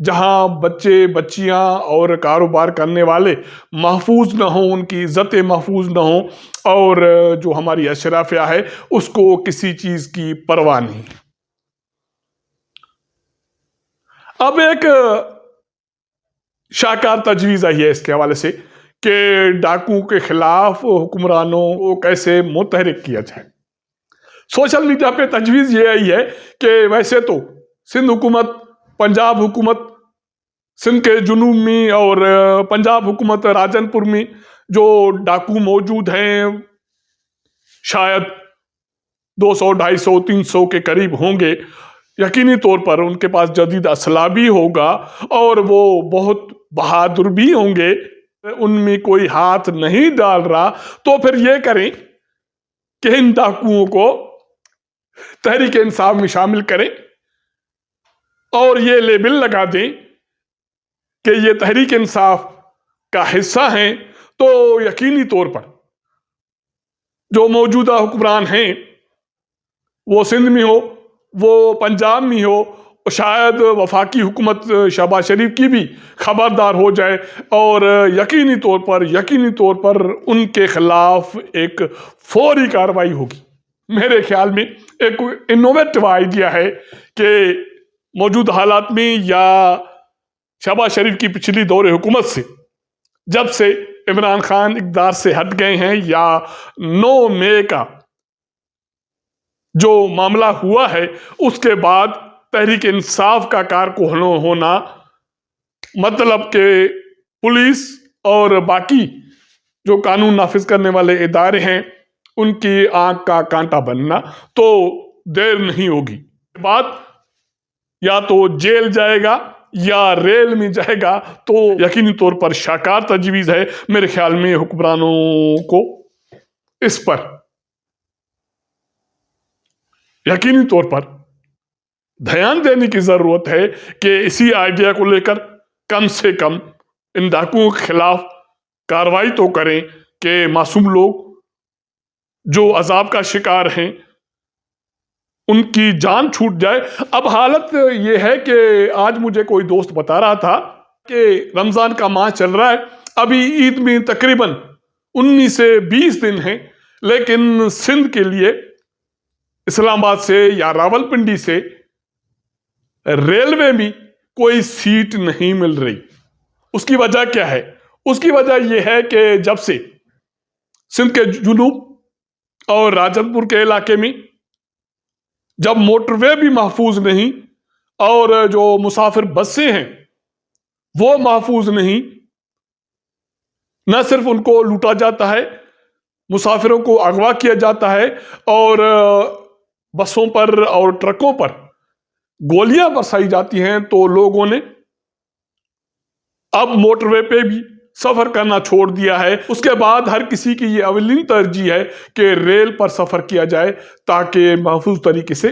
جہاں بچے بچیاں اور کاروبار کرنے والے محفوظ نہ ہوں، ان کی عزتیں محفوظ نہ ہوں، اور جو ہماری اشرافیہ ہے اس کو کسی چیز کی پرواہ نہیں۔ اب ایک شاہکار تجویز آئی ہے اس کے حوالے سے کہ ڈاکوؤں کے خلاف حکمرانوں کو کیسے متحرک کیا جائے۔ سوشل میڈیا پہ تجویز یہ آئی ہے کہ ویسے تو سندھ حکومت، پنجاب حکومت سندھ کے جنوب میں اور پنجاب حکومت راجن پور میں جو ڈاکو موجود ہیں شاید 200 250 300 کے قریب ہوں گے، یقینی طور پر ان کے پاس جدید اسلحہ بھی ہوگا اور وہ بہت بہادر بھی ہوں گے، ان میں کوئی ہاتھ نہیں ڈال رہا، تو پھر یہ کریں کہ ان ڈاکوؤں کو تحریک انصاف میں شامل کریں اور یہ لیبل لگا دیں کہ یہ تحریک انصاف کا حصہ ہیں، تو یقینی طور پر جو موجودہ حکمران ہیں وہ سندھ میں ہو، وہ پنجاب میں ہو، شاید وفاقی حکومت شہباز شریف کی بھی خبردار ہو جائے اور یقینی طور پر ان کے خلاف ایک فوری کارروائی ہوگی۔ میرے خیال میں ایک انوویٹو آئیڈیا ہے کہ موجودہ حالات میں یا شہباز شریف کی پچھلی دور حکومت سے جب سے عمران خان اقتدار سے ہٹ گئے ہیں، یا 9 مئی کا جو معاملہ ہوا ہے اس کے بعد تحریک انصاف کا کارکن ہونا، مطلب کہ پولیس اور باقی جو قانون نافذ کرنے والے ادارے ہیں ان کی آنکھ کا کانٹا بننا، تو دیر نہیں ہوگی، بعد یا تو جیل جائے گا یا ریل میں جائے گا۔ تو یقینی طور پر شاہکار تجویز ہے میرے خیال میں حکمرانوں کو اس پر یقینی طور پر دھیان دینے کی ضرورت ہے کہ اسی آئیڈیا کو لے کر کم سے کم ان ڈاکوؤں کے خلاف کارروائی تو کریں کہ معصوم لوگ جو عذاب کا شکار ہیں ان کی جان چھوٹ جائے۔ اب حالت یہ ہے کہ آج مجھے کوئی دوست بتا رہا تھا کہ رمضان کا ماہ چل رہا ہے، ابھی عید میں تقریباً 19 سے 20 دن ہیں، لیکن سندھ کے لیے اسلام آباد سے یا راولپنڈی سے ریلوے میں کوئی سیٹ نہیں مل رہی۔ اس کی وجہ کیا ہے؟ اس کی وجہ یہ ہے کہ جب سے سندھ کے جنوب اور راجن پور کے علاقے میں جب موٹر وے بھی محفوظ نہیں اور جو مسافر بسیں ہیں وہ محفوظ نہیں، نہ صرف ان کو لوٹا جاتا ہے، مسافروں کو اغوا کیا جاتا ہے اور بسوں پر اور ٹرکوں پر گولیاں برسائی جاتی ہیں، تو لوگوں نے اب موٹر وے پہ بھی سفر کرنا چھوڑ دیا ہے۔ اس کے بعد ہر کسی کی یہ اولین ترجیح ہے کہ ریل پر سفر کیا جائے تاکہ محفوظ طریقے سے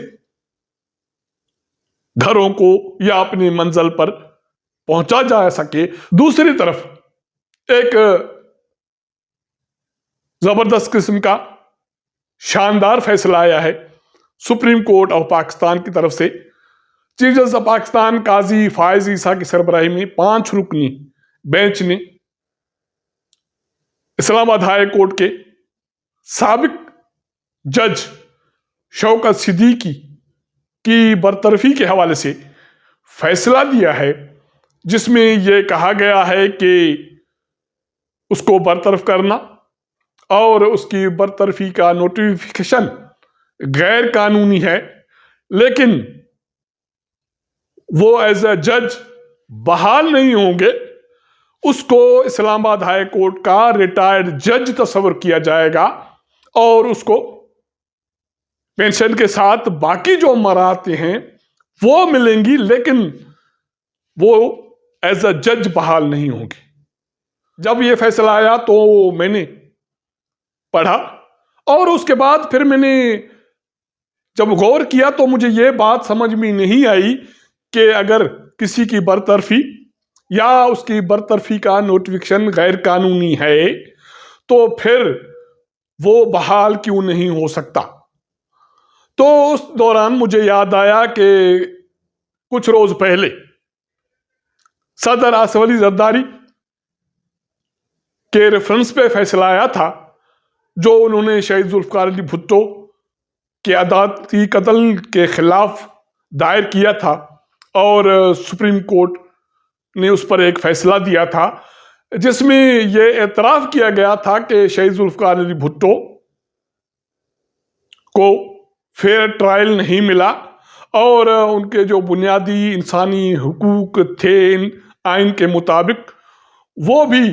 گھروں کو یا اپنی منزل پر پہنچا جا سکے۔ دوسری طرف ایک زبردست قسم کا شاندار فیصلہ آیا ہے سپریم کورٹ آف پاکستان کی طرف سے۔ چیف جسٹس آف پاکستان قاضی فائز عیسیٰ کی سربراہی میں 5 رکنی بینچ نے اسلام آباد ہائی کورٹ کے سابق جج شوکت صدیقی کی برطرفی کے حوالے سے فیصلہ دیا ہے، جس میں یہ کہا گیا ہے کہ اس کو برطرف کرنا اور اس کی برطرفی کا نوٹیفیکیشن غیر قانونی ہے، لیکن وہ ایز اے جج بحال نہیں ہوں گے، اس کو اسلام آباد ہائی کورٹ کا ریٹائرڈ جج تصور کیا جائے گا اور اس کو پینشن کے ساتھ باقی جو مراتب ہیں وہ ملیں گی، لیکن وہ ایز اے جج بحال نہیں ہوں گے۔ جب یہ فیصلہ آیا تو میں نے پڑھا اور اس کے بعد پھر میں نے جب غور کیا تو مجھے یہ بات سمجھ میں نہیں آئی کہ اگر کسی کی برطرفی یا اس کی برطرفی کا نوٹیفیکیشن غیر قانونی ہے تو پھر وہ بحال کیوں نہیں ہو سکتا۔ تو اس دوران مجھے یاد آیا کہ کچھ روز پہلے صدر آصف علی زرداری کے ریفرنس پہ فیصلہ آیا تھا، جو انہوں نے شہید ذوالفقار علی بھٹو کے عدالتی قتل کے خلاف دائر کیا تھا، اور سپریم کورٹ نے اس پر ایک فیصلہ دیا تھا جس میں یہ اعتراف کیا گیا تھا کہ شہید ذوالفقار علی بھٹو کو فیئر ٹرائل نہیں ملا، اور ان کے جو بنیادی انسانی حقوق تھے آئین کے مطابق وہ بھی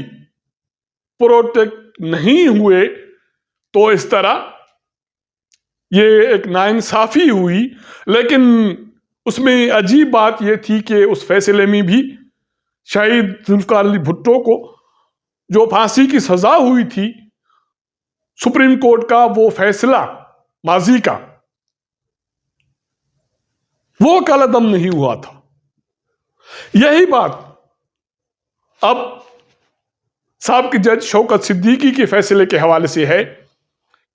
پروٹیکٹ نہیں ہوئے۔ تو اس طرح یہ ایک ناانصافی ہوئی، لیکن اس میں عجیب بات یہ تھی کہ اس فیصلے میں بھی شہید ذوالفقار علی بھٹو کو جو پھانسی کی سزا ہوئی تھی، سپریم کورٹ کا وہ فیصلہ ماضی کا وہ کالعدم نہیں ہوا تھا۔ یہی بات اب سابق جج شوکت صدیقی کے فیصلے کے حوالے سے ہے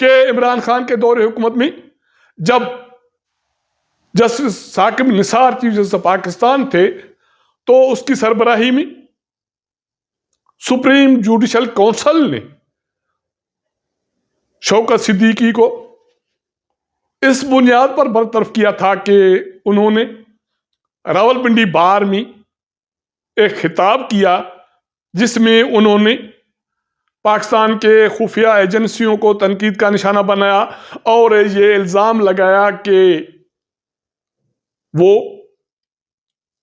کہ عمران خان کے دور حکومت میں جب justice Saqib Nisar chief justice of Pakistan تھے تو اس کی سربراہی میں سپریم جوڈیشل کونسل نے شوکت صدیقی کو اس بنیاد پر برطرف کیا تھا کہ انہوں نے راولپنڈی بار میں ایک خطاب کیا جس میں انہوں نے پاکستان کے خفیہ ایجنسیوں کو تنقید کا نشانہ بنایا اور یہ الزام لگایا کہ وہ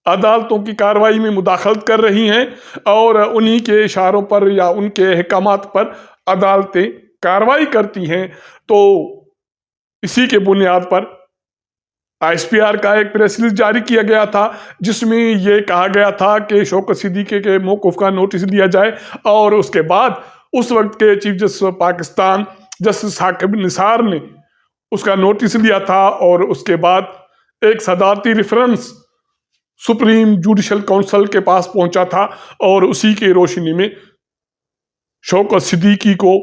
عدالتوں کی کارروائی میں مداخلت کر رہی ہیں، اور انہی کے اشاروں پر یا ان کے احکامات پر عدالتیں کارروائی کرتی ہیں۔ تو اسی کے بنیاد پر ISPR کا ایک پریس ریلیز جاری کیا گیا تھا جس میں یہ کہا گیا تھا کہ شوکت صدیقی کے موقف کا نوٹس لیا جائے، اور اس کے بعد اس وقت کے chief justice of Pakistan justice Saqib Nisar نے اس کا نوٹس لیا تھا، اور اس کے بعد ایک صدارتی ریفرنس سپریم جوڈیشل کونسل کے پاس پہنچا تھا، اور اسی کی روشنی میں شوکت صدیقی کو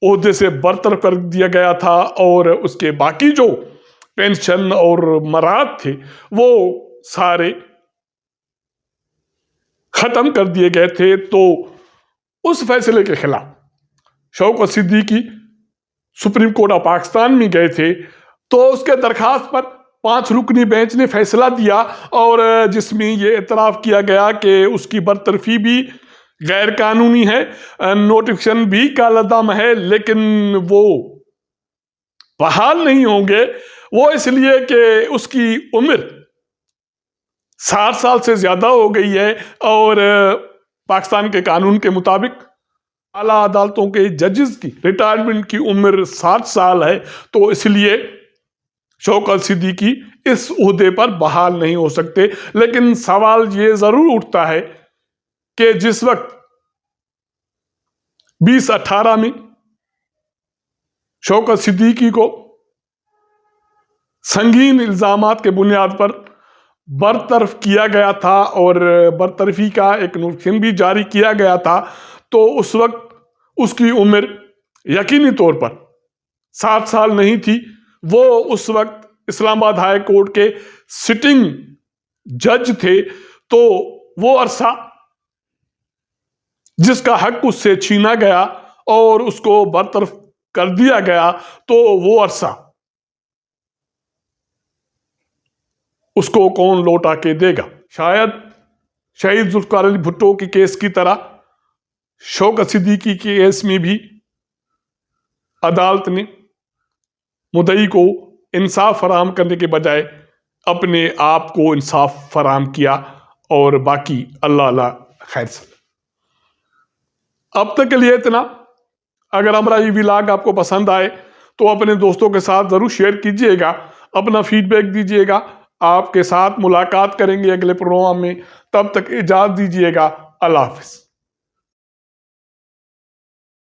عہدے سے برطرف کر دیا گیا تھا، اور اس کے باقی جو پینشن اور مراد تھے وہ سارے ختم کر دیے گئے تھے۔ تو اس فیصلے کے خلاف Shaukat Siddiqui supreme court of Pakistan میں گئے تھے، تو اس کے درخواست پر 5 رکنی بینچ نے فیصلہ دیا، اور جس میں یہ اعتراف کیا گیا کہ اس کی برطرفی بھی غیر قانونی ہے، نوٹیفکیشن بھی کالعدم ہے، لیکن وہ بحال نہیں ہوں گے۔ وہ اس لیے کہ اس کی عمر 60 سال سے زیادہ ہو گئی ہے، اور پاکستان کے قانون کے مطابق اعلیٰ عدالتوں کے ججز کی ریٹائرمنٹ کی عمر 60 سال ہے، تو اس لیے شوکت صدیقی اس عہدے پر بحال نہیں ہو سکتے۔ لیکن سوال یہ ضرور اٹھتا ہے کہ جس وقت 2018 میں شوکت صدیقی کو سنگین الزامات کے بنیاد پر برطرف کیا گیا تھا اور برطرفی کا ایک نوٹیفکیشن بھی جاری کیا گیا تھا، تو اس وقت اس کی عمر یقینی طور پر 60 سال نہیں تھی۔ وہ اس وقت اسلام آباد ہائی کورٹ کے سٹنگ جج تھے، تو وہ عرصہ جس کا حق اس سے چھینا گیا اور اس کو برطرف کر دیا گیا، تو وہ عرصہ اس کو کون لوٹا کے دے گا؟ شاید شہید ذوالفقار علی بھٹو کی کیس کی طرح شوکت صدیقی کے کیس میں بھی عدالت نے مدعی کو انصاف فراہم کرنے کے بجائے اپنے آپ کو انصاف فراہم کیا، اور باقی اللہ خیر سے۔ اب تک کے لیے اتنا۔ اگر ہمارا یہ ولاگ آپ کو پسند آئے تو اپنے دوستوں کے ساتھ ضرور شیئر کیجئے گا، اپنا فیڈ بیک دیجئے گا۔ آپ کے ساتھ ملاقات کریں گے اگلے پروگرام میں، تب تک اجازت دیجئے گا۔ اللہ حافظ۔